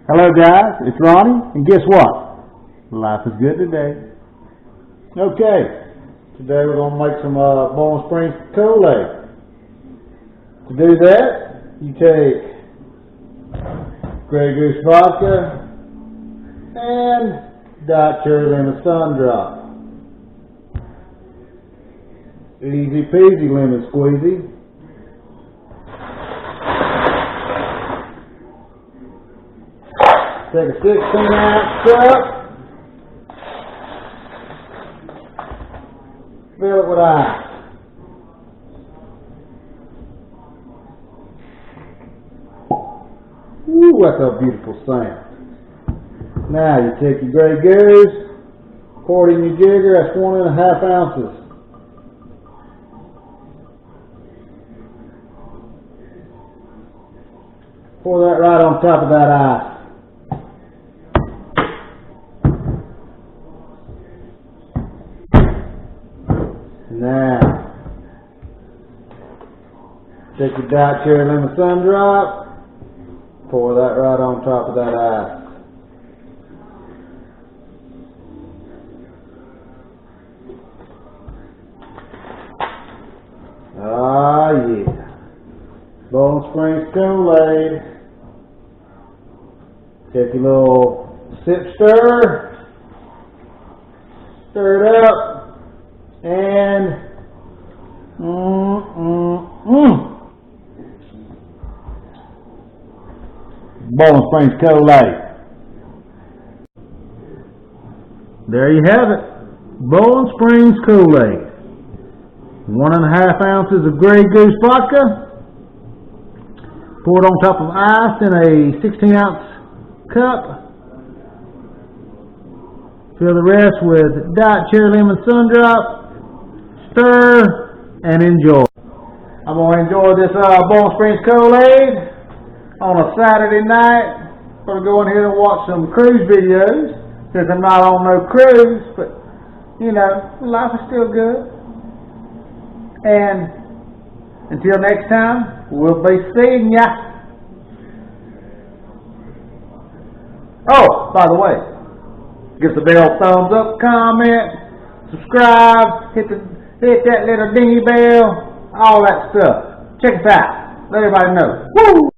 Hello guys, it's Ronnie, and guess what? Life is good today. Okay, today we're going to make some Springs Kool-Aid. To do that, you take Goose Vodka and Diet Cherry Lemon Sundrop. Easy peasy lemon squeezy. Take a 16-ounce cup, fill it with ice. Woo, that's a beautiful sound. Now you take your Grey Goose, pour it in your jigger, that's 1.5 ounces. Pour that right on top of that ice. Now, take your Diet Cherry Lemon Sundrop, pour that right on top of that ice. Ah, yeah. Springs Kool-Aid. Take your little sip stir, stir it up. And Springs Kool-Aid. There you have it. Springs Kool-Aid. 1.5 ounces of Grey Goose vodka. Pour it on top of ice in a 16-ounce cup. Fill the rest with Diet Cherry Lemon Sundrop. Stir and enjoy. I'm going to enjoy this Springs Kool-Aid on a Saturday night. I'm going to go in here and watch some cruise videos since I'm not on no cruise, but you know, life is still good. And until next time, we'll be seeing ya. Oh, by the way, give the bell thumbs up, comment, subscribe, hit that little dingy bell, all that stuff. Check us out. Let everybody know. Woo!